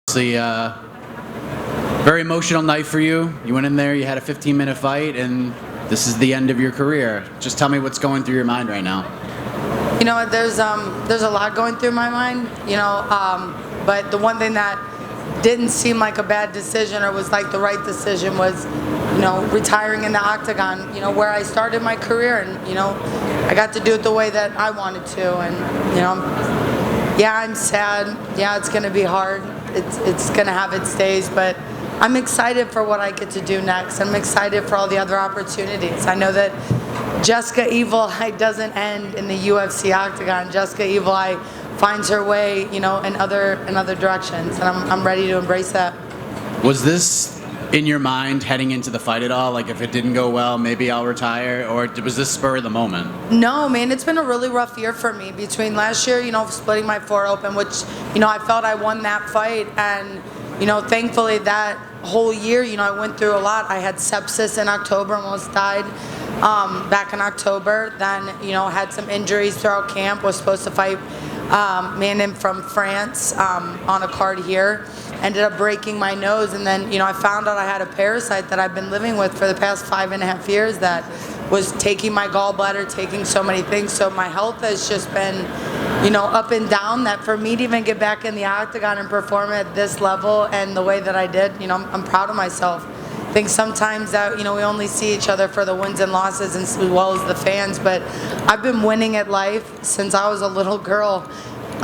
Obviously, very emotional night for you. You went in there, you had a 15-minute fight, and this is the end of your career. Just tell me what's going through your mind right now. You know, there's a lot going through my mind. But the one thing that didn't seem like a bad decision or was like the right decision was, retiring in the octagon. Where I started my career, and I got to do it the way that I wanted to. And yeah, I'm sad. Yeah, it's gonna be hard. It's gonna have its days, but I'm excited for what I get to do next. I'm excited for all the other opportunities. I know that Jessica Evil Eye doesn't end in the UFC octagon. Jessica Evil Eye finds her way, in other directions, and I'm ready to embrace that. Was this in your mind heading into the fight at all? Like, if it didn't go well, maybe I'll retire, or was this spur of the moment? No, man, it's been a really rough year for me. Between last year, splitting my foot open, which, I felt I won that fight, and, thankfully that whole year, I went through a lot. I had sepsis in October, almost died back in October. Then, had some injuries throughout camp, was supposed to fight man from France on a card here. Ended up breaking my nose, and then I found out I had a parasite that I've been living with for the past 5.5 years that was taking my gallbladder, taking so many things. So my health has just been up and down, that for me to even get back in the octagon and perform at this level and the way that I did, I'm proud of myself. I think sometimes that we only see each other for the wins and losses, as well as the fans, but I've been winning at life since I was a little girl.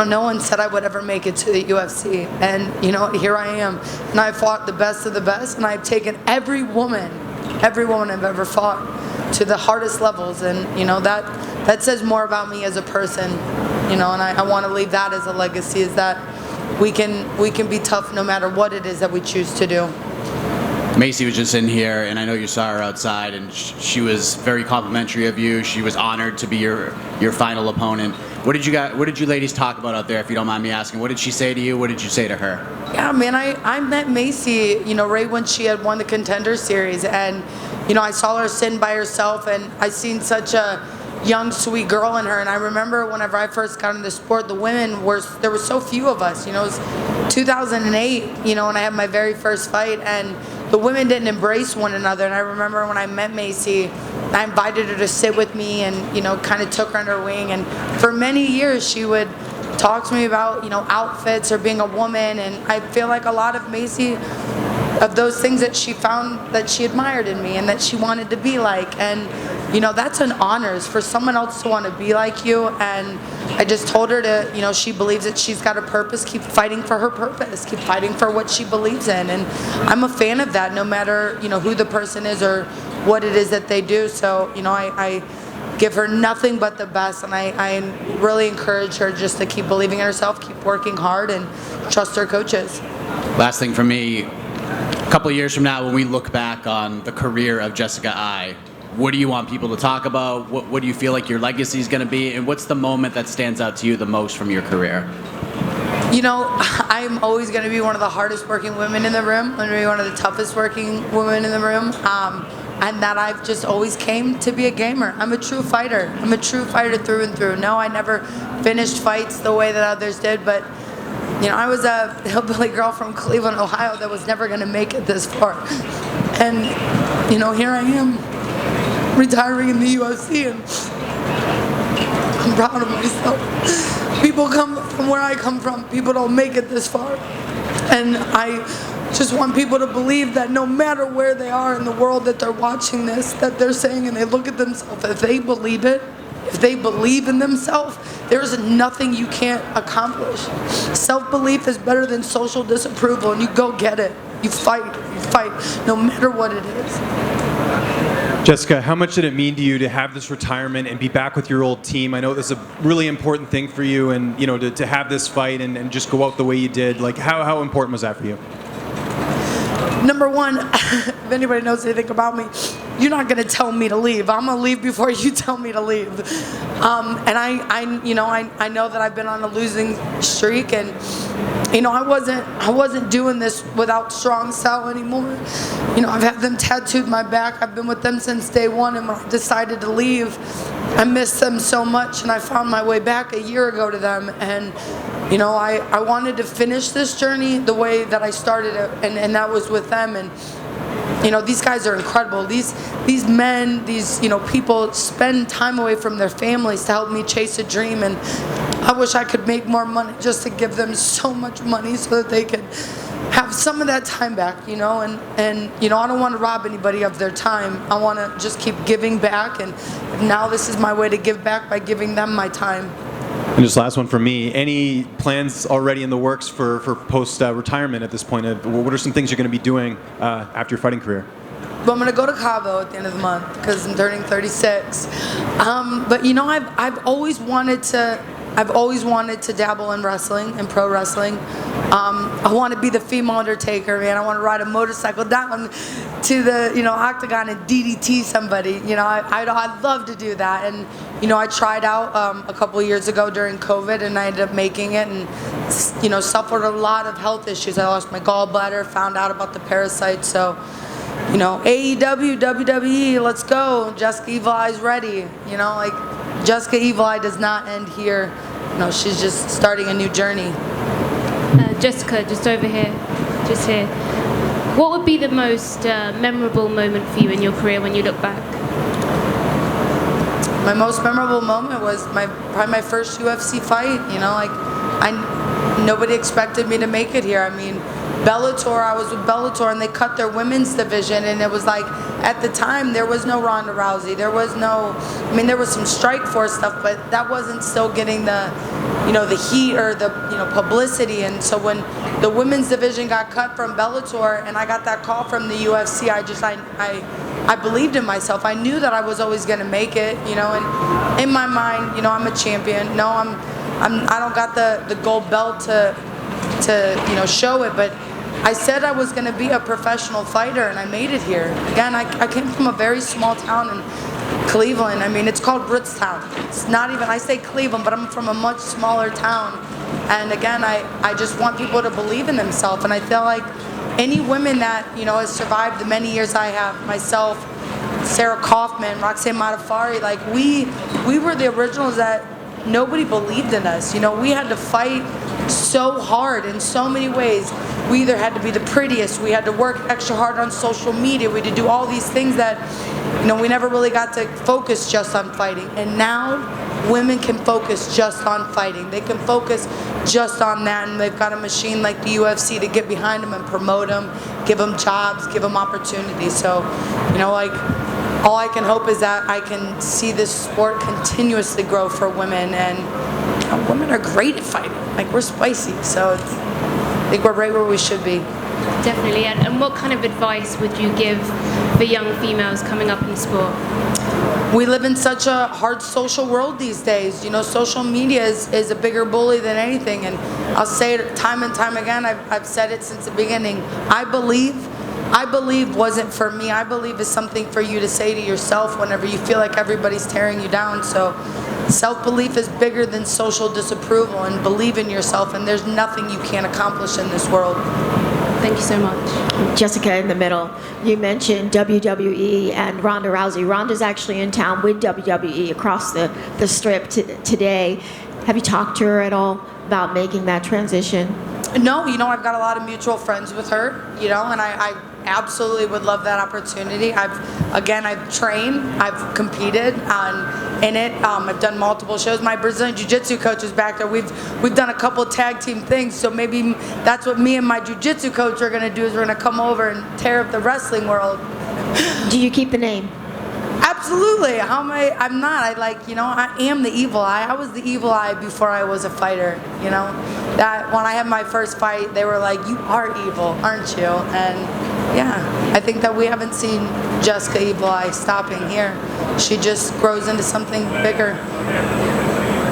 No one said I would ever make it to the UFC, and here I am, and I fought the best of the best, and I've taken every woman I've ever fought to the hardest levels, and that says more about me as a person, and I want to leave that as a legacy, is that we can be tough no matter what it is that we choose to do. Maycee was just in here, and I know you saw her outside, and she was very complimentary of you. She was honored to be your final opponent. What did you ladies talk about out there, if you don't mind me asking? What did she say to you? What did you say to her? Yeah, man, I met Maycee, right when she had won the Contender Series, and I saw her sitting by herself, and I seen such a young, sweet girl in her. And I remember whenever I first got into the sport, there were so few of us. It was 2008, and I had my very first fight, and the women didn't embrace one another. And I remember when I met Maycee, I invited her to sit with me, and kind of took her under her wing. And for many years, she would talk to me about outfits or being a woman. And I feel like a lot of Maycee, of those things that she found that she admired in me and that she wanted to be like. And that's an honor, is for someone else to want to be like you. And I just told her to, she believes that she's got a purpose, keep fighting for her purpose, keep fighting for what she believes in. And I'm a fan of that, no matter, who the person is or what it is that they do. So, I give her nothing but the best, and I really encourage her just to keep believing in herself, keep working hard, and trust her coaches. Last thing for me, a couple of years from now, when we look back on the career of Jessica Eye, what do you want people to talk about? What do you feel like your legacy is going to be? And what's the moment that stands out to you the most from your career? I'm always going to be one of the hardest working women in the room. I'm going to be one of the toughest working women in the room. And that I've just always came to be a gamer. I'm a true fighter. I'm a true fighter through and through. No, I never finished fights the way that others did, but I was a hillbilly girl from Cleveland, Ohio that was never going to make it this far. And, here I am, retiring in the UFC, and I'm proud of myself. People come from where I come from. People don't make it this far. And I just want people to believe that no matter where they are in the world that they're watching this, that they're saying, and they look at themselves, if they believe it, if they believe in themselves, there's nothing you can't accomplish. Self-belief is better than social disapproval, and you go get it. You fight, no matter what it is. Jessica, how much did it mean to you to have this retirement and be back with your old team? I know this is a really important thing for you, and to have this fight and just go out the way you did. Like, how important was that for you? Number one, if anybody knows anything about me, you're not going to tell me to leave. I'm going to leave before you tell me to leave. And I know that I've been on a losing streak, and I wasn't doing this without Strong Cell anymore. I've had them tattooed my back. I've been with them since day one, and when I decided to leave, I missed them so much, and I found my way back a year ago to them. And you know, I wanted to finish this journey the way that I started it, and that was with them. And you know, these guys are incredible. These men, these, you know, people spend time away from their families to help me chase a dream, and I wish I could make more money just to give them so much money so that they could have some of that time back, you know. And you know, I don't want to rob anybody of their time. I want to just keep giving back, and now this is my way to give back by giving them my time. And just last one for me. Any plans already in the works for post-retirement at this point? What are some things you're going to be doing after your fighting career? But I'm gonna go to Cabo at the end of the month because I'm turning 36. But you know, I've always wanted to dabble in wrestling and pro wrestling. I want to be the female Undertaker, man. I want to ride a motorcycle down to the, you know, octagon and DDT somebody. You know, I'd love to do that. And you know, I tried out a couple years ago during COVID, and I ended up making it, and you know, suffered a lot of health issues. I lost my gallbladder, found out about the parasites. So, you know, AEW, WWE, let's go. Jessica Evil Eye's ready. You know, like Jessica Evil Eye does not end here. You know, she's just starting a new journey. Jessica, just over here, just here. What would be the most memorable moment for you in your career when you look back? My most memorable moment was probably my first UFC fight. You know, like nobody expected me to make it here. I mean, Bellator, I was with Bellator, and they cut their women's division, and it was like, at the time, there was no Ronda Rousey. There was no, I mean, there was some Strikeforce stuff, but that wasn't still getting the, you know, the heat or the, you know, publicity. And so when the women's division got cut from Bellator, and I got that call from the UFC, I believed in myself. I knew that I was always going to make it, you know, and in my mind, you know, I'm a champion. No, I don't got the gold belt to you know, show it, but I said I was going to be a professional fighter, and I made it here. Again, I came from a very small town in Cleveland. I mean, it's called Britztown. It's not even, I say Cleveland, but I'm from a much smaller town. And again, I just want people to believe in themselves. And I feel like any women that, you know, has survived the many years I have, myself, Sarah Kaufman, Roxanne Modafferi, like we were the originals that nobody believed in us. You know, we had to fight so hard in so many ways. We either had to be the prettiest, we had to work extra hard on social media, we had to do all these things that, you know, we never really got to focus just on fighting. And now women can focus just on fighting. They can focus just on that, and they've got a machine like the UFC to get behind them and promote them, give them jobs, give them opportunities. So, you know, like, all I can hope is that I can see this sport continuously grow for women, and you know, women are great at fighting. Like, we're spicy, so I think we're right where we should be. Definitely. And what kind of advice would you give for young females coming up in sport? We live in such a hard social world these days. You know, social media is a bigger bully than anything, and I'll say it time and time again. I've said it since the beginning. I believe wasn't for me. I believe is something for you to say to yourself whenever you feel like everybody's tearing you down. So self-belief is bigger than social disapproval, and believe in yourself, and there's nothing you can't accomplish in this world. Thank you so much. Jessica, in the middle, you mentioned WWE and Ronda Rousey. Ronda's actually in town with WWE across the strip today. Have you talked to her at all about making that transition? No, you know, I've got a lot of mutual friends with her, you know, and I absolutely would love that opportunity. I've trained, I've competed in it. I've done multiple shows. My Brazilian Jiu-Jitsu coach is back there. We've done a couple tag team things, so maybe that's what me and my Jiu-Jitsu coach are going to do, is we're going to come over and tear up the wrestling world. Do you keep the name? Absolutely. How am I? I'm not. I am the evil eye. I was the evil eye before I was a fighter, you know. That when I had my first fight, they were like, "You are evil, aren't you?" And yeah, I think that we haven't seen Jessica Evil Eye stopping here. She just grows into something bigger.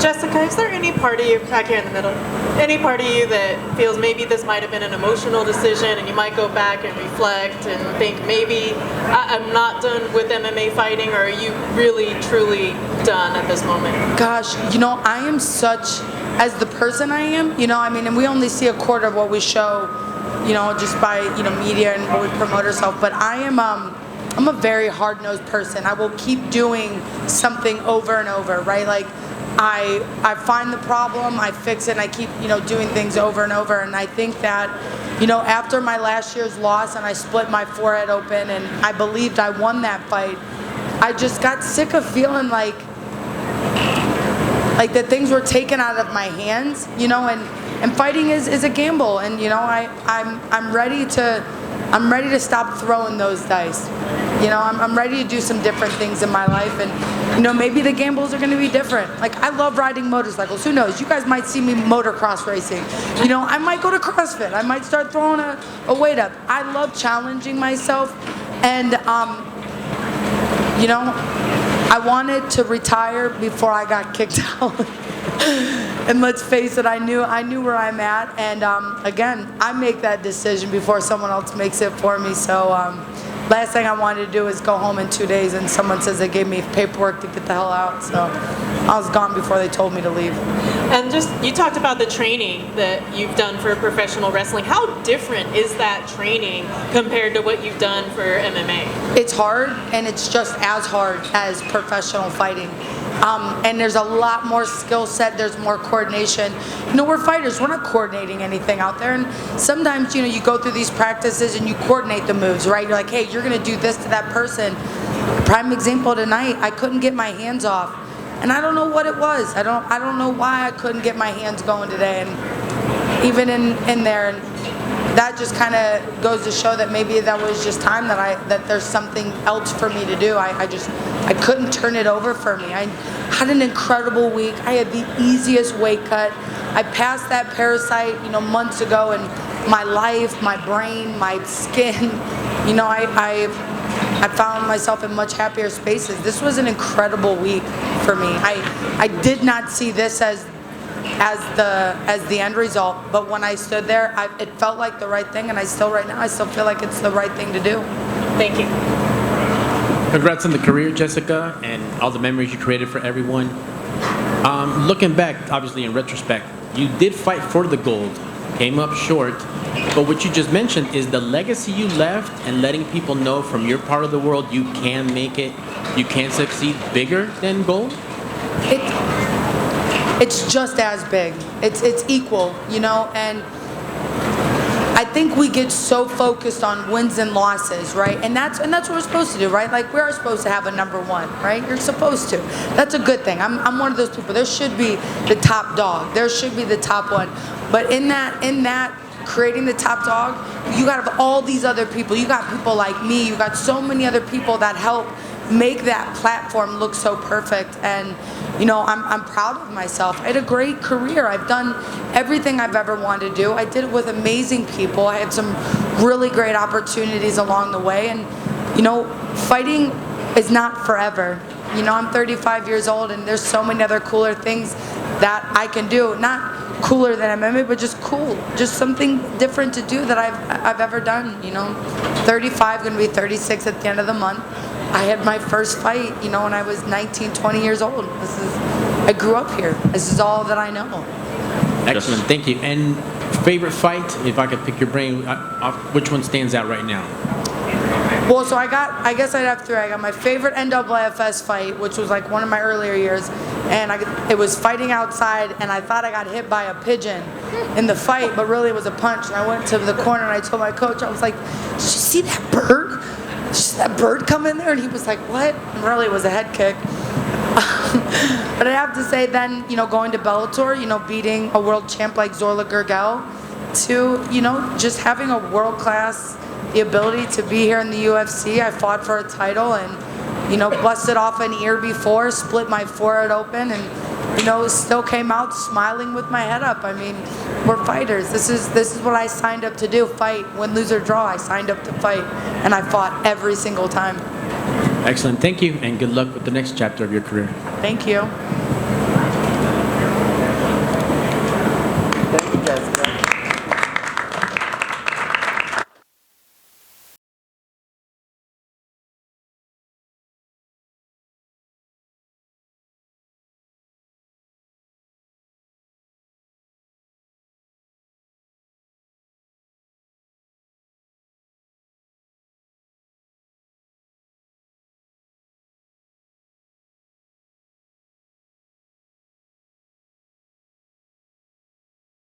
Jessica, is there any part of you, back here in the middle, any part of you that feels maybe this might have been an emotional decision, and you might go back and reflect and think maybe I'm not done with MMA fighting, or are you really, truly done at this moment? Gosh, you know, I am such, as the person I am, you know, I mean, and we only see a quarter of what we show, you know, just by, you know, media and what we promote ourselves, but I'm a very hard-nosed person. I will keep doing something over and over, right? Like, I find the problem, I fix it, and I keep, doing things over and over. And I think that, after my last year's loss and I split my forehead open and I believed I won that fight, I just got sick of feeling like that things were taken out of my hands, and fighting is a gamble. And, I'm ready to stop throwing those dice. I'm ready to do some different things in my life, and maybe the gambles are going to be different. Like, I love riding motorcycles. Who knows? You guys might see me motocross racing. I might go to CrossFit. I might start throwing a weight up. I love challenging myself, and I wanted to retire before I got kicked out. And let's face it, I knew where I'm at, and again, I make that decision before someone else makes it for me. So last thing I wanted to do is go home in 2 days and someone says they gave me paperwork to get the hell out. So I was gone before they told me to leave. And you talked about the training that you've done for professional wrestling. How different is that training compared to what you've done for MMA? It's hard, and it's just as hard as professional fighting. And there's a lot more skill set, there's more coordination. We're fighters, we're not coordinating anything out there. And sometimes, you go through these practices and you coordinate the moves, right? You're like, hey, you're gonna do this to that person. Prime example tonight, I couldn't get my hands off. And I don't know what it was. I don't know why I couldn't get my hands going today. And even in there, and that just kind of goes to show that maybe that was just time that there's something else for me to do. I couldn't turn it over for me. I had an incredible week. I had the easiest weight cut. I passed that parasite, months ago, and my life, my brain, my skin, I found myself in much happier spaces. This was an incredible week for me. I did not see this as the end result, but when I stood there, it felt like the right thing, and I still feel like it's the right thing to do. Thank you. Congrats on the career, Jessica, and all the memories you created for everyone. Looking back, obviously in retrospect, you did fight for the gold, came up short, but what you just mentioned is the legacy you left and letting people know from your part of the world you can make it, you can succeed bigger than gold? It's just as big. It's equal, and I think we get so focused on wins and losses, right? And that's what we're supposed to do, right? Like, we are supposed to have a number one, right? You're supposed to. That's a good thing. I'm one of those people. There should be the top dog. There should be the top one. But in that creating the top dog, you got to have all these other people. You got people like me. You got so many other people that help make that platform look so perfect. And I'm proud of myself. I had a great career. I've done everything I've ever wanted to do. I did it with amazing people. I had some really great opportunities along the way. And fighting is not forever. I'm 35 years old, and there's so many other cooler things that I can do. Not cooler than MMA, but just cool. Just something different to do that I've ever done. 35, gonna be 36 at the end of the month. I had my first fight, when I was 19, 20 years old. I grew up here. This is all that I know. Excellent, thank you. And favorite fight, if I could pick your brain, which one stands out right now? Well, so I guess I'd have three. I got my favorite NAAFS fight, which was like one of my earlier years, and it was fighting outside, and I thought I got hit by a pigeon in the fight, but really it was a punch. And I went to the corner and I told my coach, I was like, "Did you see that bird? Did you see that bird come in there?" And he was like, "What?" And really it was a head kick. But I have to say then, going to Bellator, beating a world champ like Zorla Gergel, to, just having a world-class, the ability to be here in the UFC. I fought for a title and, busted off an ear before, split my forehead open, and, still came out smiling with my head up. I mean, we're fighters. This is what I signed up to do, fight. Win, lose, or draw, I signed up to fight, and I fought every single time. Excellent, thank you, and good luck with the next chapter of your career. Thank you.